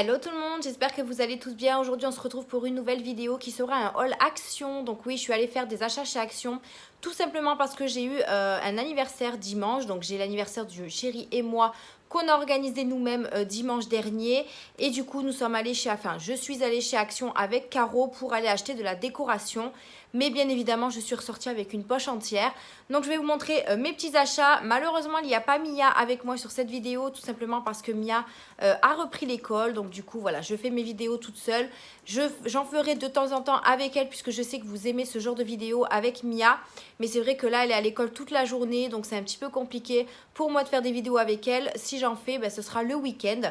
Hello tout le monde, j'espère que vous allez tous bien. Aujourd'hui on se retrouve pour une nouvelle vidéo qui sera un haul Action. Donc oui, je suis allée faire des achats chez Action tout simplement parce que j'ai eu un anniversaire dimanche. Donc j'ai l'anniversaire du chéri et moi qu'on a organisé nous-mêmes dimanche dernier. Et du coup nous sommes allés je suis allée chez Action avec Caro pour aller acheter de la décoration. Mais bien évidemment, je suis ressortie avec une poche entière. Donc, je vais vous montrer mes petits achats. Malheureusement, il n'y a pas Mia avec moi sur cette vidéo. Tout simplement parce que Mia a repris l'école. Donc, du coup, voilà, je fais mes vidéos toute seule. J'en ferai de temps en temps avec elle puisque je sais que vous aimez ce genre de vidéos avec Mia. Mais c'est vrai que là, elle est à l'école toute la journée. Donc, c'est un petit peu compliqué pour moi de faire des vidéos avec elle. Si j'en fais, ce sera le week-end.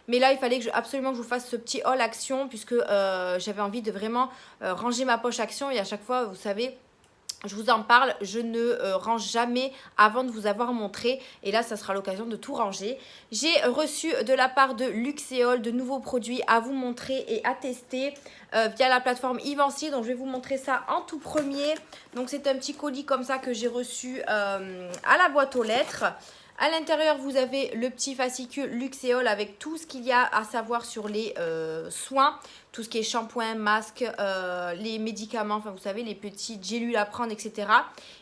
Mais là, il fallait absolument que je vous fasse ce petit haul Action puisque j'avais envie de vraiment ranger ma poche Action. Et à chaque fois, vous savez, je vous en parle, je ne range jamais avant de vous avoir montré. Et là, ça sera l'occasion de tout ranger. J'ai reçu de la part de Luxéol de nouveaux produits à vous montrer et à tester via la plateforme Ivancy. Donc, je vais vous montrer ça en tout premier. Donc, c'est un petit colis comme ça que j'ai reçu à la boîte aux lettres. À l'intérieur, vous avez le petit fascicule Luxéol avec tout ce qu'il y a à savoir sur les soins. Tout ce qui est shampoing, masque, les médicaments, enfin vous savez, les petites gélules à prendre, etc.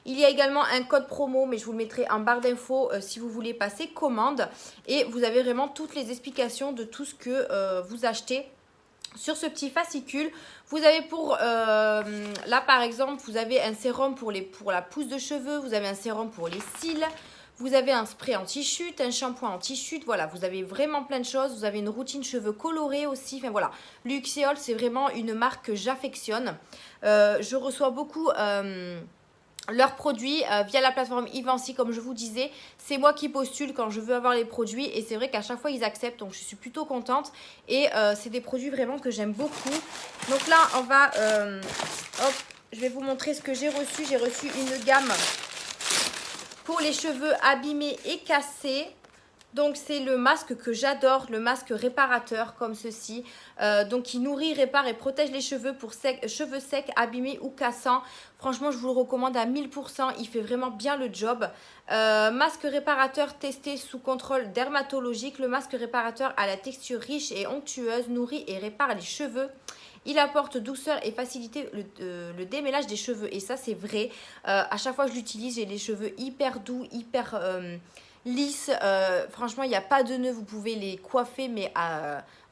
Il y a également un code promo, mais je vous le mettrai en barre d'infos si vous voulez passer commande. Et vous avez vraiment toutes les explications de tout ce que vous achetez sur ce petit fascicule. Vous avez là par exemple, vous avez un sérum pour la pousse de cheveux, vous avez un sérum pour les cils. Vous avez un spray anti-chute, un shampoing anti-chute, voilà, vous avez vraiment plein de choses. Vous avez une routine cheveux colorés aussi, enfin voilà. Luxéol, c'est vraiment une marque que j'affectionne. Je reçois beaucoup leurs produits via la plateforme Ivancy, comme je vous disais. C'est moi qui postule quand je veux avoir les produits et c'est vrai qu'à chaque fois ils acceptent, donc je suis plutôt contente. Et c'est des produits vraiment que j'aime beaucoup. Donc là, on va... hop, je vais vous montrer ce que j'ai reçu. J'ai reçu une gamme pour les cheveux abîmés et cassés. Donc c'est le masque que j'adore, le masque réparateur comme ceci. Donc qui nourrit, répare et protège les cheveux pour cheveux secs, abîmés ou cassants. Franchement, je vous le recommande à 1000%, il fait vraiment bien le job. Masque réparateur testé sous contrôle dermatologique. Le masque réparateur a la texture riche et onctueuse, nourrit et répare les cheveux. Il apporte douceur et facilité le démêlage des cheveux. Et ça, c'est vrai. À chaque fois que je l'utilise, j'ai les cheveux hyper doux, hyper lisses. Franchement, il n'y a pas de nœuds. Vous pouvez les coiffer, mais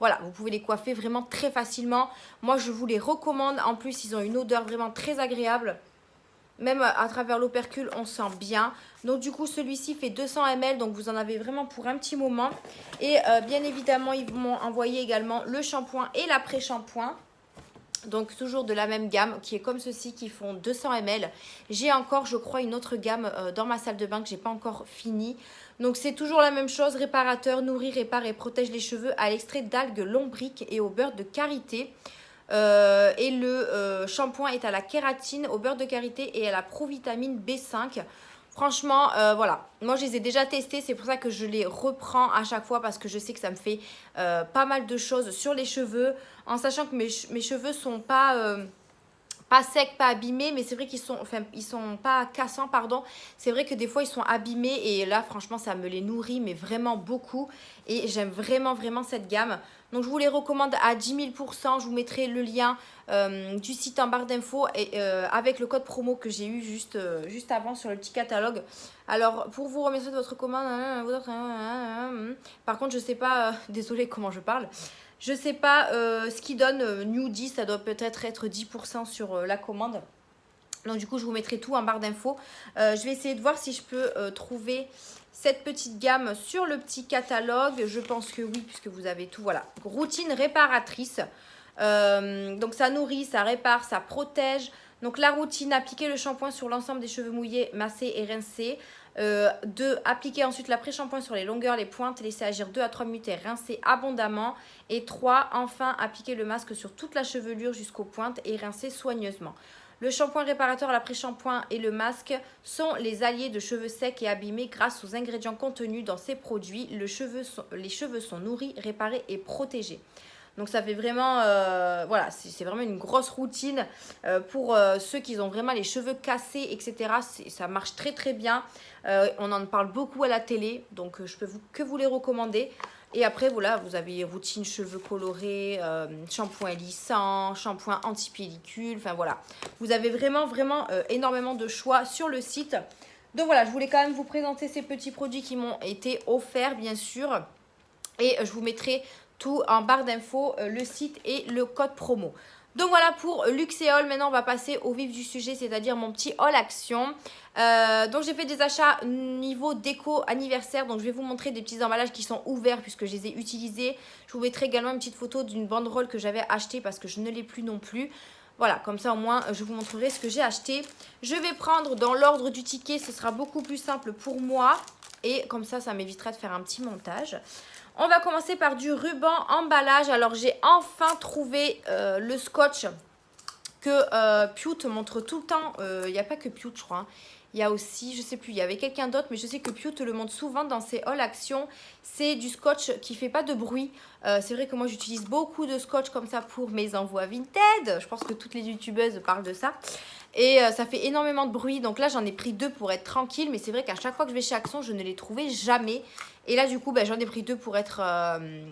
voilà, vous pouvez les coiffer vraiment très facilement. Moi, je vous les recommande. En plus, ils ont une odeur vraiment très agréable. Même à travers l'opercule, on sent bien. Donc du coup, celui-ci fait 200 ml. Donc vous en avez vraiment pour un petit moment. Et bien évidemment, ils m'ont envoyé également le shampoing et l'après-shampoing. Donc toujours de la même gamme qui est comme ceci, qui font 200 ml. J'ai encore, je crois, une autre gamme dans ma salle de bain que j'ai pas encore fini. Donc c'est toujours la même chose, réparateur, nourrit, répare et protège les cheveux à l'extrait d'algues lombriques et au beurre de karité. Et le shampoing est à la kératine, au beurre de karité et à la provitamine B5. Franchement, voilà, moi je les ai déjà testés, c'est pour ça que je les reprends à chaque fois parce que je sais que ça me fait pas mal de choses sur les cheveux, en sachant que mes cheveux sont pas secs, pas abîmés, mais c'est vrai qu'ils sont, enfin, ils sont pas cassants, pardon. C'est vrai que des fois ils sont abîmés et là franchement ça me les nourrit, mais vraiment beaucoup. Et j'aime vraiment, vraiment cette gamme. Donc je vous les recommande à 10 000%. Je vous mettrai le lien du site en barre d'infos et avec le code promo que j'ai eu juste avant sur le petit catalogue. Alors pour vous remercier de votre commande, par contre je sais pas, désolée comment je parle. Je sais pas ce qui donne Nudie, ça doit peut-être être 10% sur la commande. Donc du coup je vous mettrai tout en barre d'infos. Je vais essayer de voir si je peux trouver cette petite gamme sur le petit catalogue. Je pense que oui, puisque vous avez tout. Voilà, routine réparatrice. Donc ça nourrit, ça répare, ça protège. Donc la routine, appliquer le shampoing sur l'ensemble des cheveux mouillés, masser et rincer. 2. Appliquer ensuite l'après-shampoing sur les longueurs, les pointes, laisser agir 2 à 3 minutes et rincer abondamment. Et 3. Enfin, appliquer le masque sur toute la chevelure jusqu'aux pointes et rincer soigneusement. Le shampoing réparateur, l'après-shampoing et le masque sont les alliés de cheveux secs et abîmés grâce aux ingrédients contenus dans ces produits. Les cheveux sont nourris, réparés et protégés. Donc ça fait vraiment, voilà, c'est vraiment une grosse routine pour ceux qui ont vraiment les cheveux cassés, etc. Ça marche très très bien. On en parle beaucoup à la télé, donc je peux que vous les recommander. Et après, voilà, vous avez routine cheveux colorés, shampoing lissant, shampoing anti-pellicule, enfin voilà. Vous avez vraiment énormément de choix sur le site. Donc voilà, je voulais quand même vous présenter ces petits produits qui m'ont été offerts, bien sûr. Et je vous mettrai tout en barre d'infos, le site et le code promo. Donc voilà pour luxe et haul. Maintenant on va passer au vif du sujet, c'est-à-dire mon petit haul action. Donc j'ai fait des achats niveau déco anniversaire. Donc je vais vous montrer des petits emballages qui sont ouverts puisque je les ai utilisés. Je vous mettrai également une petite photo d'une banderole que j'avais achetée parce que je ne l'ai plus non plus. Voilà, comme ça au moins je vous montrerai ce que j'ai acheté. Je vais prendre dans l'ordre du ticket, ce sera beaucoup plus simple pour moi. Et comme ça m'évitera de faire un petit montage. On va commencer par du ruban emballage. Alors, j'ai enfin trouvé le scotch que Pute montre tout le temps. Il n'y a pas que Pute, je crois. Hein. Il y a aussi, je sais plus, il y avait quelqu'un d'autre, mais je sais que Pute le montre souvent dans ses haul action. C'est du scotch qui fait pas de bruit. C'est vrai que moi, j'utilise beaucoup de scotch comme ça pour mes envois Vinted. Je pense que toutes les youtubeuses parlent de ça. Et ça fait énormément de bruit. Donc là, j'en ai pris 2 pour être tranquille. Mais c'est vrai qu'à chaque fois que je vais chez Action, je ne les trouvais jamais. Et là, du coup, j'en ai pris 2 pour être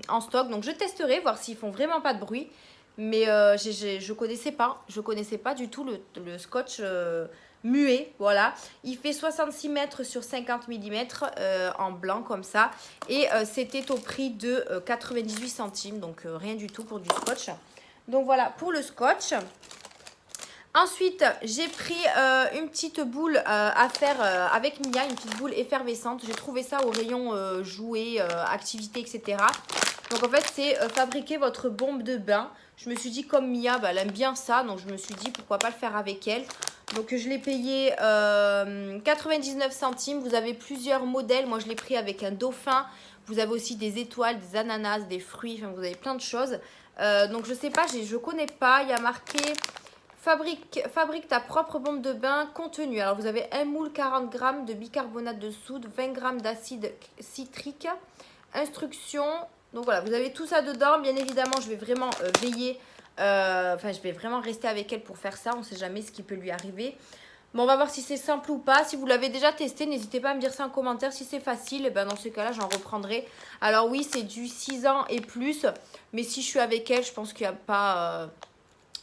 en stock. Donc je testerai, voir s'ils font vraiment pas de bruit. Mais je connaissais pas. Je connaissais pas du tout le scotch muet. Voilà. Il fait 66 mètres sur 50 mm en blanc comme ça. Et c'était au prix de 98 centimes. Donc rien du tout pour du scotch. Donc voilà pour le scotch. Ensuite, j'ai pris une petite boule à faire avec Mia, une petite boule effervescente. J'ai trouvé ça au rayon jouets, activités, etc. Donc en fait, c'est fabriquer votre bombe de bain. Je me suis dit, comme Mia, elle aime bien ça. Donc je me suis dit, pourquoi pas le faire avec elle. Donc je l'ai payé 99 centimes. Vous avez plusieurs modèles. Moi, je l'ai pris avec un dauphin. Vous avez aussi des étoiles, des ananas, des fruits. Enfin, vous avez plein de choses. Donc je sais pas, je connais pas. Il y a marqué... Fabrique ta propre bombe de bain. Contenu. Alors, vous avez un moule 40 g de bicarbonate de soude, 20 g d'acide citrique. Instructions. Donc, voilà, vous avez tout ça dedans. Bien évidemment, je vais vraiment veiller. Je vais vraiment rester avec elle pour faire ça. On ne sait jamais ce qui peut lui arriver. Bon, on va voir si c'est simple ou pas. Si vous l'avez déjà testé, n'hésitez pas à me dire ça en commentaire. Si c'est facile, dans ce cas-là, j'en reprendrai. Alors, oui, c'est du 6 ans et plus. Mais si je suis avec elle, je pense qu'il n'y a pas...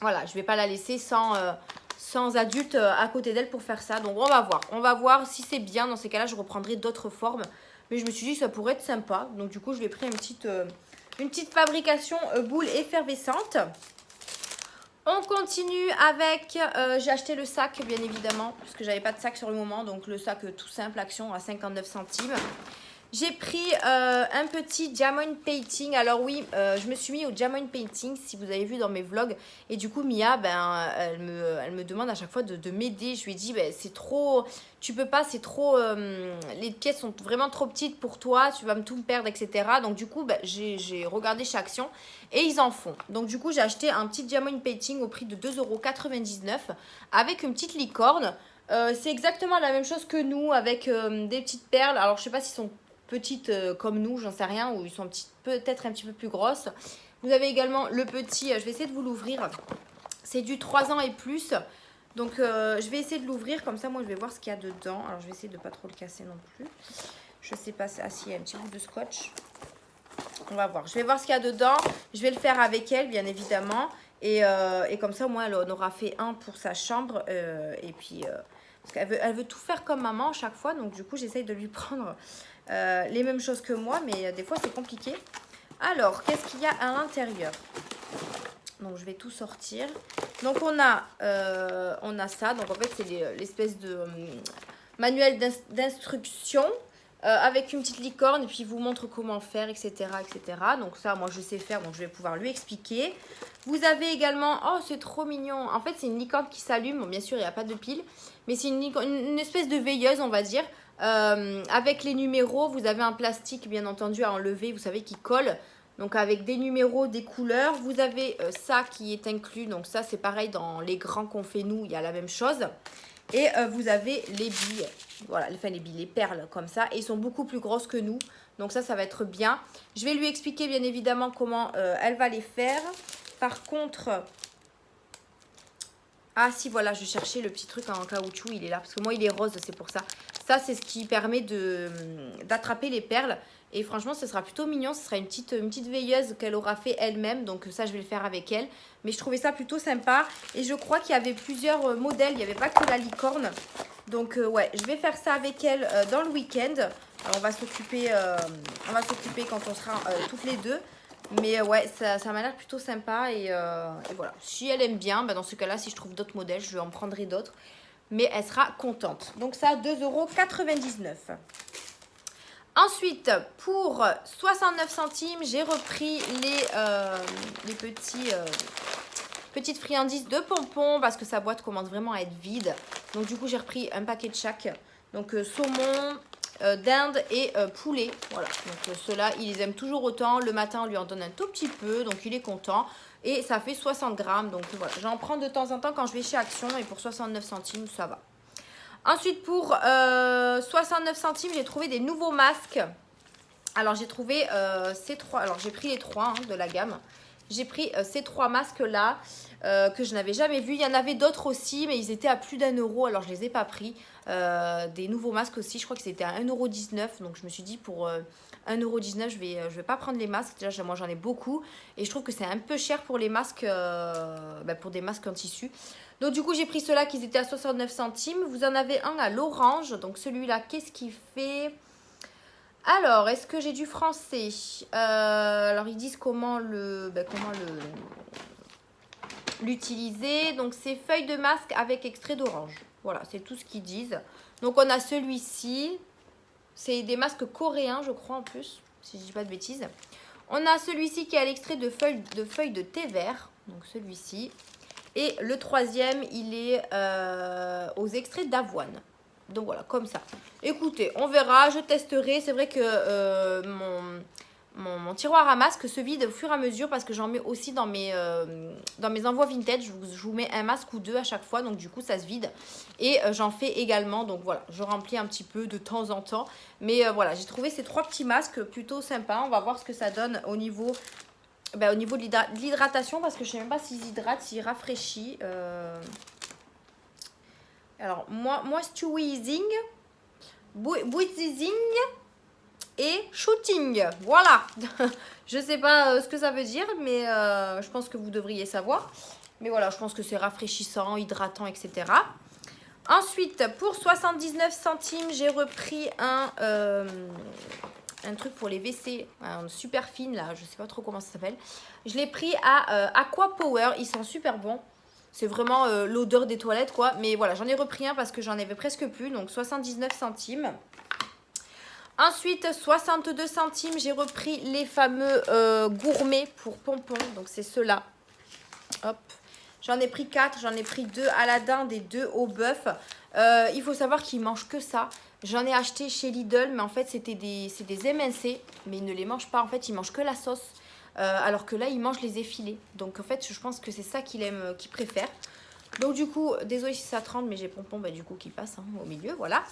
Voilà, je ne vais pas la laisser sans adulte à côté d'elle pour faire ça. Donc, on va voir. On va voir si c'est bien. Dans ces cas-là, je reprendrai d'autres formes. Mais je me suis dit que ça pourrait être sympa. Donc, du coup, je vais prendre une petite fabrication boule effervescente. On continue avec... j'ai acheté le sac, bien évidemment, parce que j'avais pas de sac sur le moment. Donc, le sac tout simple, Action, à 59 centimes. J'ai pris un petit diamond painting. Alors oui, je me suis mis au diamond painting, si vous avez vu dans mes vlogs. Et du coup, Mia, elle me demande à chaque fois de m'aider. Je lui ai dit, c'est trop... Tu peux pas, c'est trop... les pièces sont vraiment trop petites pour toi. Tu vas tout me perdre, etc. Donc du coup, j'ai regardé chez Action et ils en font. Donc du coup, j'ai acheté un petit diamond painting au prix de 2,99 € avec une petite licorne. C'est exactement la même chose que nous, avec des petites perles. Alors, je sais pas s'ils sont petites comme nous, j'en sais rien, ou ils sont peut-être un petit peu plus grosses. Vous avez également le petit, je vais essayer de vous l'ouvrir. C'est du 3 ans et plus. Donc je vais essayer de l'ouvrir, comme ça moi je vais voir ce qu'il y a dedans. Alors je vais essayer de ne pas trop le casser non plus. Je sais pas, s'il y a un petit bout de scotch. On va voir, je vais voir ce qu'il y a dedans. Je vais le faire avec elle, bien évidemment. Et comme ça, moi, elle en aura fait un pour sa chambre. Et puis, parce qu'elle veut tout faire comme maman à chaque fois. Donc, du coup, j'essaye de lui prendre les mêmes choses que moi. Mais des fois, c'est compliqué. Alors, qu'est-ce qu'il y a à l'intérieur? Donc, je vais tout sortir. Donc, on a ça. Donc, en fait, c'est l'espèce de manuel d'instruction. Avec une petite licorne et puis il vous montre comment faire, etc., etc. Donc ça, moi, je sais faire, donc je vais pouvoir lui expliquer. Vous avez également... Oh, c'est trop mignon. En fait, c'est une licorne qui s'allume. Bon, bien sûr, il n'y a pas de pile. Mais c'est une espèce de veilleuse, on va dire. Avec les numéros, vous avez un plastique, bien entendu, à enlever. Vous savez, qui colle. Donc, avec des numéros, des couleurs. Vous avez ça qui est inclus. Donc, ça, c'est pareil dans les grands qu'on fait nous. Il y a la même chose. Et vous avez les billes, voilà, enfin les billes, les perles comme ça. Et ils sont beaucoup plus grosses que nous. Donc ça va être bien. Je vais lui expliquer bien évidemment comment elle va les faire. Par contre... Ah si, voilà, je cherchais le petit truc en caoutchouc, il est là. Parce que moi, il est rose, c'est pour ça. Ça, c'est ce qui permet d'attraper les perles. Et franchement, ce sera plutôt mignon. Ce sera une petite veilleuse qu'elle aura fait elle-même. Donc ça, je vais le faire avec elle. Mais je trouvais ça plutôt sympa. Et je crois qu'il y avait plusieurs modèles. Il n'y avait pas que la licorne. Donc ouais, je vais faire ça avec elle dans le week-end. On va s'occuper quand on sera toutes les deux. Mais ouais, ça m'a l'air plutôt sympa. Et voilà, si elle aime bien, bah dans ce cas-là, si je trouve d'autres modèles, je lui en prendrai d'autres. Mais elle sera contente. Donc ça, 2,99 €. Ensuite, pour 69 centimes, j'ai repris les petites friandises de pompons parce que sa boîte commence vraiment à être vide. Donc du coup, j'ai repris un paquet de chaque. Donc saumon, dinde et poulet. Voilà, donc ceux-là, ils les aiment toujours autant. Le matin, on lui en donne un tout petit peu, donc il est content. Et ça fait 60 grammes, donc voilà. J'en prends de temps en temps quand je vais chez Action et pour 69 centimes, ça va. Ensuite, pour 69 centimes, j'ai trouvé des nouveaux masques. Alors, j'ai trouvé ces trois. Alors, j'ai pris les trois hein, de la gamme. J'ai pris ces trois masques-là que je n'avais jamais vus. Il y en avait d'autres aussi, mais ils étaient à plus d'1 €. Alors, je ne les ai pas pris. Des nouveaux masques aussi. Je crois que c'était à 1,19 €. Donc, je me suis dit pour 1,19 €, je vais pas prendre les masques. Déjà, moi, j'en ai beaucoup. Et je trouve que c'est un peu cher pour les masques, pour des masques en tissu. Donc, du coup, j'ai pris ceux-là qui étaient à 69 centimes. Vous en avez un à l'orange. Donc, celui-là, qu'est-ce qu'il fait ? Alors, est-ce que j'ai du français ? Alors, ils disent comment l'utiliser. Donc, c'est feuille de masque avec extrait d'orange. Voilà, c'est tout ce qu'ils disent. Donc, on a celui-ci. C'est des masques coréens, je crois, en plus, si je ne dis pas de bêtises. On a celui-ci qui a l'extrait de feuilles de thé vert. Donc, celui-ci. Et le troisième, il est aux extraits d'avoine. Donc voilà, comme ça. Écoutez, on verra, je testerai. C'est vrai que mon tiroir à masques se vide au fur et à mesure parce que j'en mets aussi dans mes envois vintage. Je vous mets un masque ou deux à chaque fois, donc du coup ça se vide. Et j'en fais également, donc voilà, je remplis un petit peu de temps en temps. Mais voilà, j'ai trouvé ces trois petits masques plutôt sympas. On va voir ce que ça donne au niveau de l'hydratation parce que je ne sais même pas s'ils hydratent, s'ils rafraîchissent. Alors, moisturizing, breathing et shooting. Voilà. Je ne sais pas ce que ça veut dire, mais je pense que vous devriez savoir. Mais voilà, je pense que c'est rafraîchissant, hydratant, etc. Ensuite, pour 79 centimes, j'ai repris un truc pour les WC, super fine là, je sais pas trop comment ça s'appelle. Je l'ai pris à Aqua Power, ils sont super bons. C'est vraiment l'odeur des toilettes quoi. Mais voilà, j'en ai repris un parce que j'en avais presque plus, donc 79 centimes. Ensuite, 62 centimes, j'ai repris les fameux gourmets pour pompons, donc c'est ceux-là. Hop. J'en ai pris 4, j'en ai pris 2 à la dinde et 2 au bœuf. Il faut savoir qu'ils mangent que ça. J'en ai acheté chez Lidl, mais en fait, c'est des MNC. Mais ils ne les mangent pas, en fait, ils mangent que la sauce. Alors que là, ils mangent les effilés. Donc, en fait, je pense que c'est ça qu'ils préfèrent. Donc, du coup, désolé si ça tremble, mais j'ai pompon, du coup, qui passe au milieu, voilà.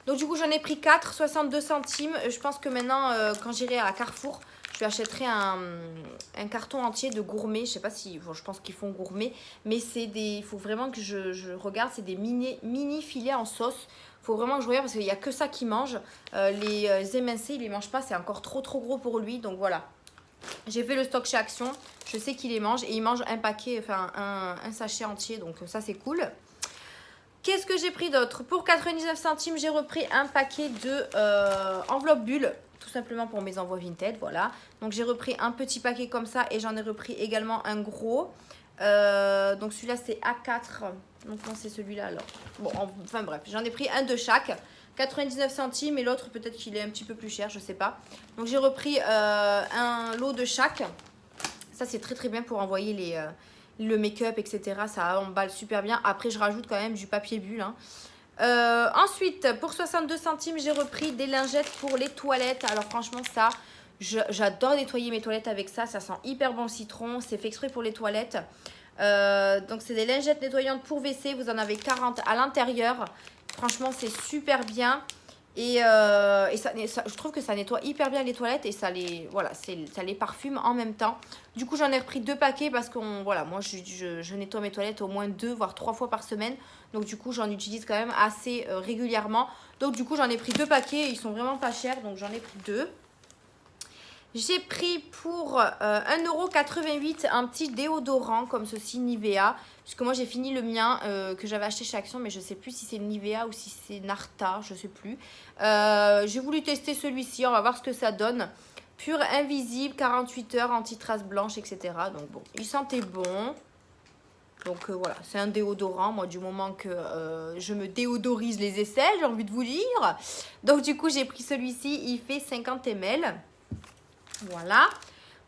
Donc, du coup, j'en ai pris 4, 62 centimes. Je pense que maintenant, quand j'irai à Carrefour, je lui achèterai un carton entier de gourmet. Je sais pas si... Bon, je pense qu'ils font gourmet. Mais il faut vraiment que je regarde. C'est des mini filets en sauce. Il faut vraiment que je regarde parce qu'il n'y a que ça qu'il mange. Les MNC, il ne les mange pas. C'est encore trop gros pour lui. Donc voilà. J'ai fait le stock chez Action. Je sais qu'il les mange. Et il mange un paquet, enfin un sachet entier. Donc ça, c'est cool. Qu'est-ce que j'ai pris d'autre? Pour 99 centimes, j'ai repris un paquet de enveloppes bulles. Tout simplement pour mes envois vintage, voilà. Donc j'ai repris un petit paquet comme ça et j'en ai repris également un gros. Donc celui-là c'est A4. Donc non, c'est celui-là alors. Bon, enfin bref, j'en ai pris un de chaque. 99 centimes et l'autre peut-être qu'il est un petit peu plus cher, je sais pas. Donc j'ai repris un lot de chaque. Ça c'est très bien pour envoyer le make-up, etc. Ça emballe super bien. Après je rajoute quand même du papier bulle, hein. Ensuite, pour 62 centimes, j'ai repris des lingettes pour les toilettes. Alors franchement, ça, j'adore nettoyer mes toilettes avec ça. Ça sent hyper bon le citron. C'est fait exprès pour les toilettes. Donc c'est des lingettes nettoyantes pour WC. Vous en avez 40 à l'intérieur. Franchement, c'est super bien. Et je trouve que ça nettoie hyper bien les toilettes et ça les, voilà, ça les parfume en même temps. Du coup, j'en ai repris 2 paquets parce que voilà, moi, je nettoie mes toilettes au moins 2 voire 3 fois par semaine. Donc, du coup, j'en utilise quand même assez régulièrement. Donc, du coup, j'en ai pris 2 paquets. Ils sont vraiment pas chers, donc j'en ai pris 2. J'ai pris pour 1,88 € un petit déodorant comme ceci, Nivea. Puisque moi j'ai fini le mien que j'avais acheté chez Action, mais je ne sais plus si c'est Nivea ou si c'est Narta, je ne sais plus. J'ai voulu tester celui-ci, on va voir ce que ça donne. Pur invisible, 48 heures, anti-trace blanche, etc. Donc bon, il sentait bon. Donc voilà, c'est un déodorant, moi du moment que je me déodorise les aisselles, j'ai envie de vous dire. Donc du coup j'ai pris celui-ci, il fait 50 ml. Voilà.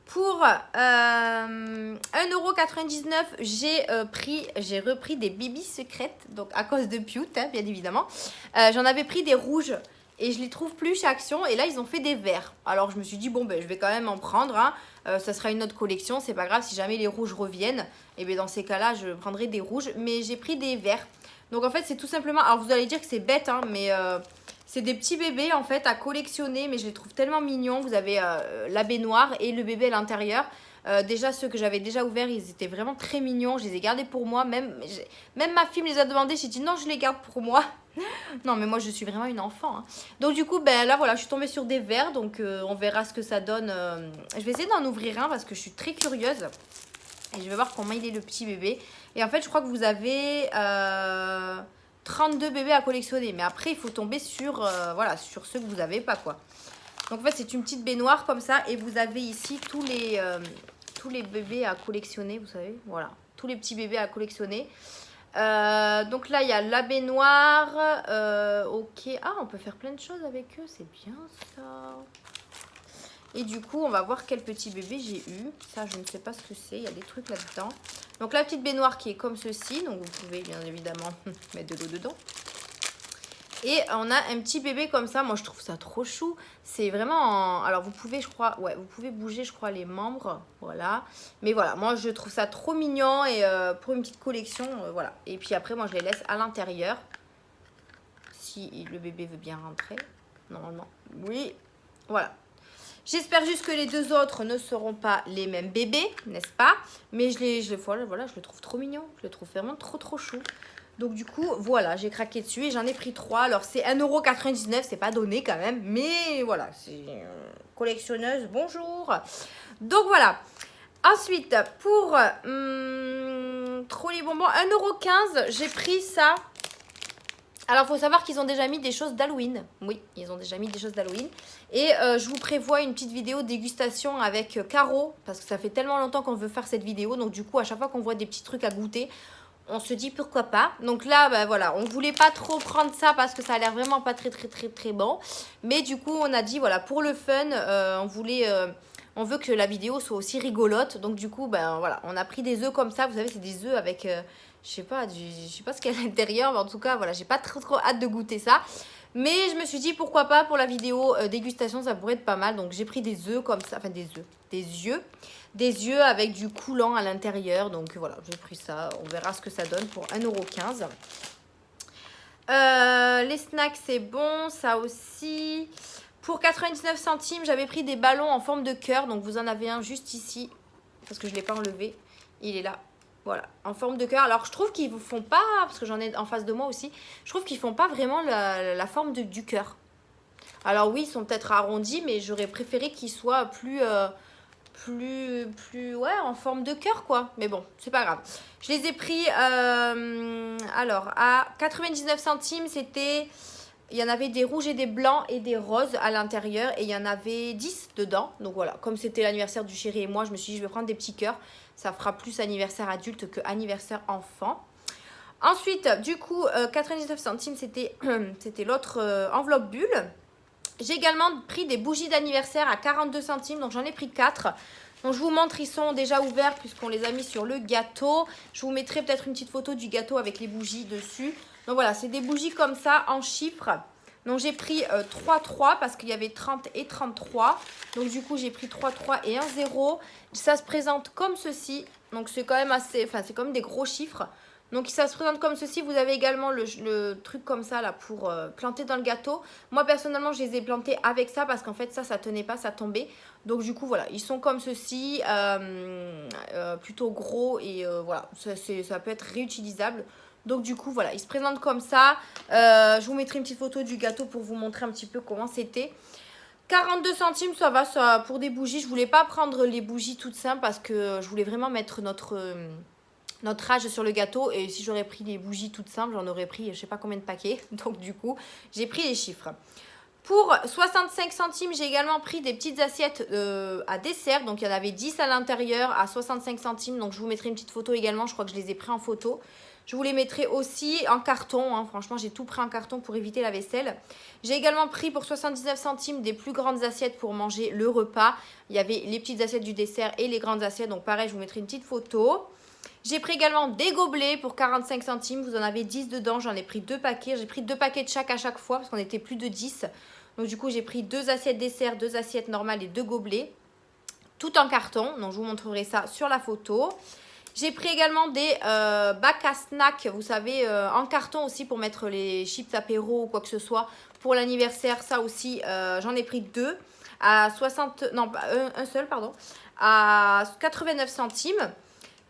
Pour 1,99 €, j'ai repris des Bibi secrètes. Donc à cause de Pute, hein, bien évidemment. J'en avais pris des rouges et je les trouve plus chez Action. Et là, ils ont fait des verts. Alors je me suis dit, bon, ben, je vais quand même en prendre. Hein. Ça sera une autre collection. C'est pas grave si jamais les rouges reviennent. Et bien dans ces cas-là, je prendrai des rouges. Mais j'ai pris des verts. Donc en fait, c'est tout simplement... Alors vous allez dire que c'est bête, hein, mais... c'est des petits bébés en fait à collectionner, mais je les trouve tellement mignons. Vous avez la baignoire et le bébé à l'intérieur. Déjà ceux que j'avais déjà ouverts, ils étaient vraiment très mignons. Je les ai gardés pour moi. Même ma fille me les a demandés. J'ai dit non, je les garde pour moi. Non mais moi je suis vraiment une enfant. Hein. Donc du coup, ben là voilà, je suis tombée sur des verres. Donc on verra ce que ça donne. Je vais essayer d'en ouvrir un parce que je suis très curieuse. Et je vais voir comment il est le petit bébé. Et en fait, je crois que vous avez... 32 bébés à collectionner, mais après il faut tomber sur voilà, sur ceux que vous n'avez pas quoi. Donc en fait c'est une petite baignoire comme ça et vous avez ici tous les bébés à collectionner, vous savez, voilà, tous les petits bébés à collectionner. Donc là il y a la baignoire, ok, ah on peut faire plein de choses avec eux, c'est bien ça. Et du coup, on va voir quel petit bébé j'ai eu. Ça, je ne sais pas ce que c'est. Il y a des trucs là-dedans. Donc, la petite baignoire qui est comme ceci. Donc, vous pouvez bien évidemment mettre de l'eau dedans. Et on a un petit bébé comme ça. Moi, je trouve ça trop chou. C'est vraiment... Alors, vous pouvez, je crois... Ouais, vous pouvez bouger, je crois, les membres. Voilà. Mais voilà, moi, je trouve ça trop mignon. Et pour une petite collection, voilà. Et puis après, moi, je les laisse à l'intérieur. Si le bébé veut bien rentrer. Normalement. Oui. Voilà. J'espère juste que les 2 autres ne seront pas les mêmes bébés, n'est-ce pas? Mais voilà, je le trouve trop mignon. Je le trouve vraiment trop chou. Donc du coup, voilà, j'ai craqué dessus et j'en ai pris 3. Alors c'est 1,99 €, c'est pas donné quand même. Mais voilà, c'est collectionneuse, bonjour. Donc voilà. Ensuite, pour trop les bonbons, 1,15 €, j'ai pris ça. Alors, il faut savoir qu'ils ont déjà mis des choses d'Halloween. Oui, ils ont déjà mis des choses d'Halloween. Et je vous prévois une petite vidéo dégustation avec Caro. Parce que ça fait tellement longtemps qu'on veut faire cette vidéo. Donc, du coup, à chaque fois qu'on voit des petits trucs à goûter, on se dit pourquoi pas. Donc là, bah, voilà, on voulait pas trop prendre ça parce que ça a l'air vraiment pas très bon. Mais du coup, on a dit, voilà, pour le fun, on veut que la vidéo soit aussi rigolote. Donc, du coup, ben voilà, on a pris des œufs comme ça. Vous savez, c'est des œufs avec... je sais pas ce qu'il y a à l'intérieur, mais en tout cas, voilà, j'ai pas trop hâte de goûter ça. Mais je me suis dit, pourquoi pas, pour la vidéo dégustation, ça pourrait être pas mal. Donc, j'ai pris des œufs comme ça, enfin des yeux avec du coulant à l'intérieur. Donc, voilà, j'ai pris ça. On verra ce que ça donne pour 1,15 €. Les snacks, c'est bon, ça aussi. Pour 99 centimes, j'avais pris des ballons en forme de cœur. Donc, vous en avez un juste ici, parce que je ne l'ai pas enlevé. Il est là. Voilà, en forme de cœur. Alors, je trouve qu'ils ne font pas, parce que j'en ai en face de moi aussi, je trouve qu'ils ne font pas vraiment la forme du cœur. Alors oui, ils sont peut-être arrondis, mais j'aurais préféré qu'ils soient plus ouais, en forme de cœur, quoi. Mais bon, c'est pas grave. Je les ai pris, alors, à 99 centimes, c'était... Il y en avait des rouges et des blancs et des roses à l'intérieur. Et il y en avait 10 dedans. Donc voilà, comme c'était l'anniversaire du chéri et moi, je me suis dit, je vais prendre des petits cœurs. Ça fera plus anniversaire adulte que anniversaire enfant. Ensuite, du coup, 99 centimes, c'était l'autre enveloppe bulle. J'ai également pris des bougies d'anniversaire à 42 centimes. Donc j'en ai pris 4. Donc je vous montre, ils sont déjà ouverts puisqu'on les a mis sur le gâteau. Je vous mettrai peut-être une petite photo du gâteau avec les bougies dessus. Donc voilà, c'est des bougies comme ça en chiffres. Donc j'ai pris 3,3 parce qu'il y avait 30 et 33. Donc du coup j'ai pris 3,3 et 1,0. Ça se présente comme ceci. Donc c'est quand même assez, enfin c'est comme des gros chiffres. Donc ça se présente comme ceci. Vous avez également le truc comme ça là pour planter dans le gâteau. Moi personnellement je les ai plantés avec ça parce qu'en fait ça tenait pas, ça tombait. Donc du coup voilà, ils sont comme ceci, plutôt gros et voilà, ça peut être réutilisable. Donc du coup voilà, ils se présentent comme ça. Je vous mettrai une petite photo du gâteau pour vous montrer un petit peu comment c'était. 42 centimes, ça va, ça, pour des bougies. Je voulais pas prendre les bougies toutes simples parce que je voulais vraiment mettre notre âge sur le gâteau. Et si j'aurais pris les bougies toutes simples, j'en aurais pris je sais pas combien de paquets. Donc du coup, j'ai pris les chiffres. Pour 65 centimes, j'ai également pris des petites assiettes à dessert. Donc il y en avait 10 à l'intérieur à 65 centimes. Donc je vous mettrai une petite photo également. Je crois que je les ai pris en photo. Je vous les mettrai aussi en carton. Hein. Franchement, j'ai tout pris en carton pour éviter la vaisselle. J'ai également pris pour 79 centimes des plus grandes assiettes pour manger le repas. Il y avait les petites assiettes du dessert et les grandes assiettes. Donc pareil, je vous mettrai une petite photo. J'ai pris également des gobelets pour 45 centimes. Vous en avez 10 dedans. J'en ai pris 2 paquets. J'ai pris 2 paquets de chaque à chaque fois parce qu'on était plus de 10. Donc du coup, j'ai pris 2 assiettes dessert, 2 assiettes normales et 2 gobelets. Tout en carton. Donc je vous montrerai ça sur la photo. J'ai pris également des bacs à snack, vous savez, en carton aussi pour mettre les chips apéro ou quoi que ce soit. Pour l'anniversaire, ça aussi, j'en ai pris 2 à 60, non, un seul, pardon, à 89 centimes.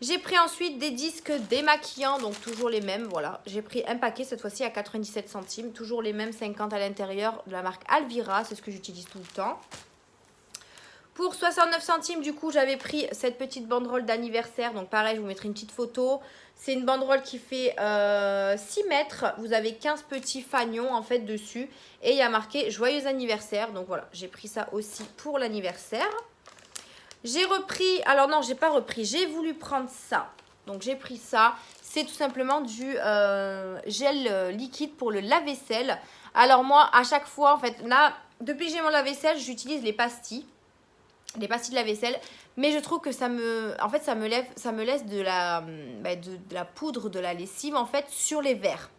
J'ai pris ensuite des disques démaquillants, donc toujours les mêmes, voilà. J'ai pris un paquet cette fois-ci à 97 centimes, toujours les mêmes, 50 à l'intérieur, de la marque Alvira, c'est ce que j'utilise tout le temps. Pour 69 centimes, du coup, j'avais pris cette petite banderole d'anniversaire. Donc pareil, je vous mettrai une petite photo. C'est une banderole qui fait 6 mètres. Vous avez 15 petits fagnons en fait dessus. Et il y a marqué joyeux anniversaire. Donc voilà, j'ai pris ça aussi pour l'anniversaire. J'ai repris, alors non, j'ai pas repris. J'ai voulu prendre ça. Donc j'ai pris ça. C'est tout simplement du gel liquide pour le lave-vaisselle. Alors moi, à chaque fois, en fait, là, depuis que j'ai mon lave-vaisselle, j'utilise les pastilles. Les pastilles de la vaisselle, mais je trouve que ça me laisse de la poudre de la lessive en fait sur les verres.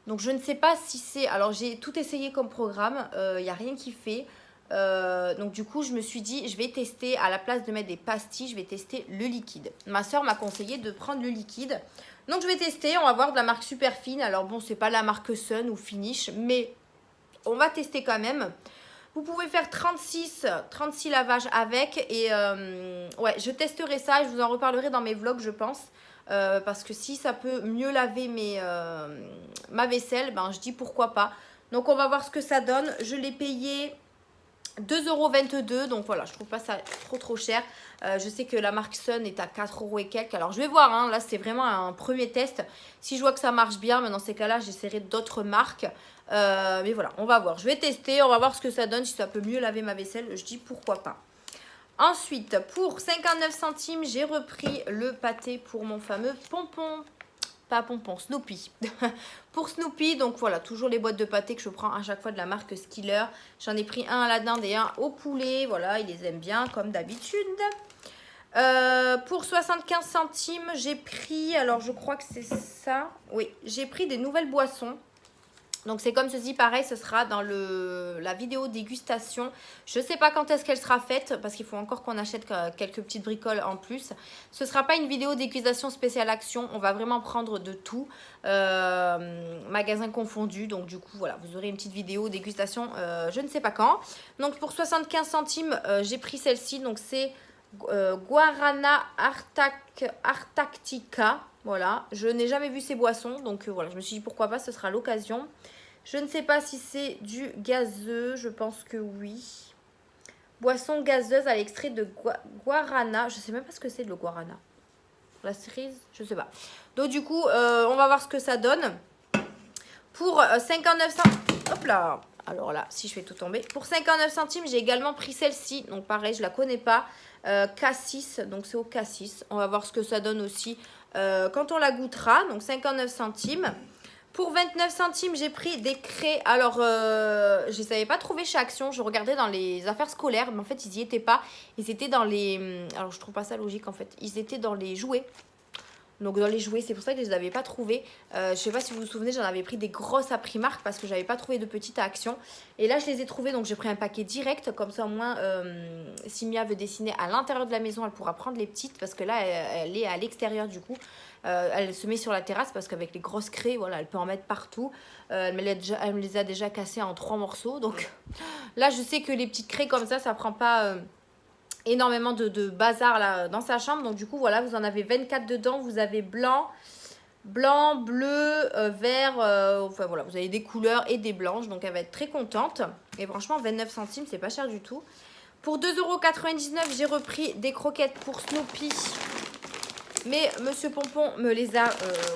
Donc je ne sais pas si c'est, alors j'ai tout essayé comme programme, il n'y a rien qui fait. Donc du coup je me suis dit je vais tester, à la place de mettre des pastilles, je vais tester le liquide. Ma soeur m'a conseillé de prendre le liquide, donc je vais tester. On va voir, de la marque Superfine. Alors bon, c'est pas la marque Sun ou Finish, mais on va tester quand même. Vous pouvez faire 36 lavages avec. Et ouais, je testerai ça et je vous en reparlerai dans mes vlogs, je pense. Parce que si ça peut mieux laver ma vaisselle, ben je dis pourquoi pas. Donc on va voir ce que ça donne. Je l'ai payé 2,22 €. Donc voilà, je trouve pas ça trop cher. Je sais que la marque Sun est à 4 € et quelques. Alors je vais voir, hein, là c'est vraiment un premier test. Si je vois que ça marche bien, mais dans ces cas-là, j'essaierai d'autres marques. Mais voilà, on va voir. Je vais tester, on va voir ce que ça donne. Si ça peut mieux laver ma vaisselle, je dis pourquoi pas. Ensuite, pour 59 centimes, j'ai repris le pâté pour mon fameux pompon. Pas pompon, Snoopy. Pour Snoopy, donc voilà, toujours les boîtes de pâté que je prends à chaque fois de la marque Skiller. J'en ai pris un à la dinde et un au poulet. Voilà, ils les aiment bien comme d'habitude. Pour 75 centimes, j'ai pris, alors je crois que c'est ça. Oui, j'ai pris des nouvelles boissons. Donc c'est comme ceci, pareil, ce sera dans la vidéo dégustation. Je ne sais pas quand est-ce qu'elle sera faite, parce qu'il faut encore qu'on achète quelques petites bricoles en plus. Ce ne sera pas une vidéo dégustation spéciale action, on va vraiment prendre de tout, magasin confondu. Donc du coup, voilà, vous aurez une petite vidéo dégustation, je ne sais pas quand. Donc pour 75 centimes, j'ai pris celle-ci, donc c'est Guarana Artactica. Voilà, je n'ai jamais vu ces boissons, donc voilà, je me suis dit pourquoi pas, ce sera l'occasion. Je ne sais pas si c'est du gazeux, je pense que oui. Boisson gazeuse à l'extrait de guarana, je ne sais même pas ce que c'est le guarana. La cerise, je ne sais pas. Donc du coup, on va voir ce que ça donne. Pour 59 centimes, hop là, alors là, si je fais tout tomber. Pour 59 centimes, j'ai également pris celle-ci, donc pareil, je ne la connais pas. Cassis, donc c'est au cassis. On va voir ce que ça donne aussi quand on la goûtera. Donc 59 centimes. Pour 29 centimes, j'ai pris des craies. Alors, je ne les avais pas trouvés chez Action. Je regardais dans les affaires scolaires, mais en fait, ils n'y étaient pas. Ils étaient dans les... Alors, je trouve pas ça logique, en fait. Ils étaient dans les jouets. Donc dans les jouets, c'est pour ça que je les avais pas trouvés. Je sais pas si vous vous souvenez, j'en avais pris des grosses à Primark parce que j'avais pas trouvé de petites à Action. Et là, je les ai trouvés, donc j'ai pris un paquet direct. Comme ça, au moins, si Mia veut dessiner à l'intérieur de la maison, elle pourra prendre les petites parce que là, elle est à l'extérieur du coup. Elle se met sur la terrasse parce qu'avec les grosses craies, voilà, elle peut en mettre partout. Elle me les a déjà cassées en 3 morceaux. Donc là, je sais que les petites craies comme ça prend pas... énormément de bazar là dans sa chambre. Donc du coup voilà, vous en avez 24 dedans. Vous avez blanc, bleu, vert, enfin voilà, vous avez des couleurs et des blanches. Donc elle va être très contente. Et franchement 29 centimes, c'est pas cher du tout. Pour 2,99 €, j'ai repris des croquettes pour Snoopy. Mais Monsieur Pompon me les a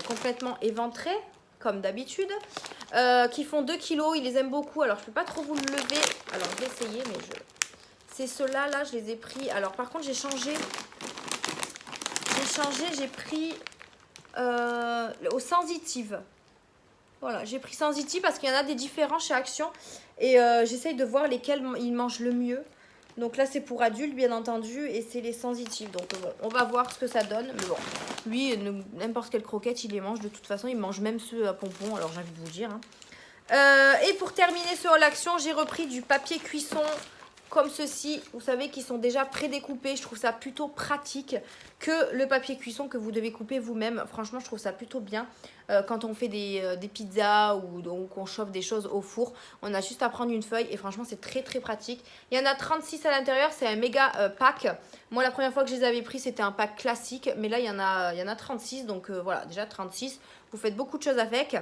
complètement éventrées, comme d'habitude. Qui font 2 kilos, il les aime beaucoup. Alors je peux pas trop vous le lever. Alors je vais essayer, mais c'est ceux-là, là, je les ai pris. Alors, par contre, j'ai changé. J'ai pris au sensitive. Voilà, j'ai pris sensitive parce qu'il y en a des différents chez Action. Et j'essaye de voir lesquels ils mangent le mieux. Donc là, c'est pour adultes, bien entendu. Et c'est les sensitifs. Donc, bon, on va voir ce que ça donne. Mais bon, lui, n'importe quelle croquette, il les mange. De toute façon, il mange même ceux à pompons. Alors, j'ai envie de vous dire. Hein. Et pour terminer ce haul Action, j'ai repris du papier cuisson. Comme ceci, vous savez, qui sont déjà pré-découpés. Je trouve ça plutôt pratique que le papier cuisson que vous devez couper vous-même. Franchement, je trouve ça plutôt bien quand on fait des pizzas ou qu'on chauffe des choses au four. On a juste à prendre une feuille et franchement, c'est très très pratique. Il y en a 36 à l'intérieur, c'est un méga pack. Moi, la première fois que je les avais pris, c'était un pack classique. Mais là, il y en a 36. Donc voilà, déjà 36. Vous faites beaucoup de choses avec.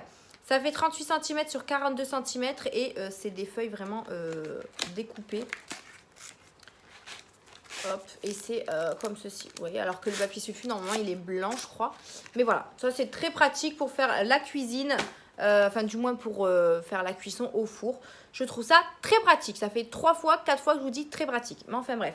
Ça fait 38 cm sur 42 cm et c'est des feuilles vraiment découpées. Hop, et c'est comme ceci. Vous voyez, alors que le papier sulfite, normalement, il est blanc, je crois. Mais voilà, ça c'est très pratique pour faire la cuisine. Enfin, du moins pour faire la cuisson au four. Je trouve ça très pratique. Ça fait 3 fois, 4 fois que je vous dis très pratique. Mais enfin, bref.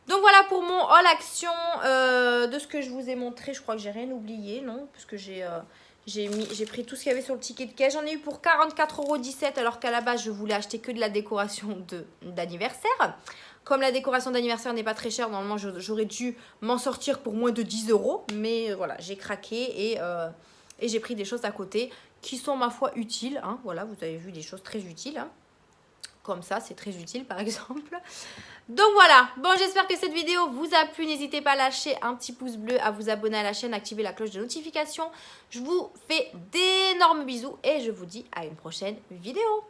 Donc voilà pour mon haul Action de ce que je vous ai montré. Je crois que j'ai rien oublié, non? Parce que j'ai pris tout ce qu'il y avait sur le ticket de caisse. J'en ai eu pour 44,17 € alors qu'à la base, je voulais acheter que de la décoration d'anniversaire. Comme la décoration d'anniversaire n'est pas très chère, normalement, j'aurais dû m'en sortir pour moins de 10 €. Mais voilà, j'ai craqué et j'ai pris des choses à côté qui sont, ma foi, utiles. Hein. Voilà, vous avez vu des choses très utiles. Hein. Comme ça, c'est très utile, par exemple. Donc voilà, bon, j'espère que cette vidéo vous a plu. N'hésitez pas à lâcher un petit pouce bleu, à vous abonner à la chaîne, activer la cloche de notification. Je vous fais d'énormes bisous et je vous dis à une prochaine vidéo.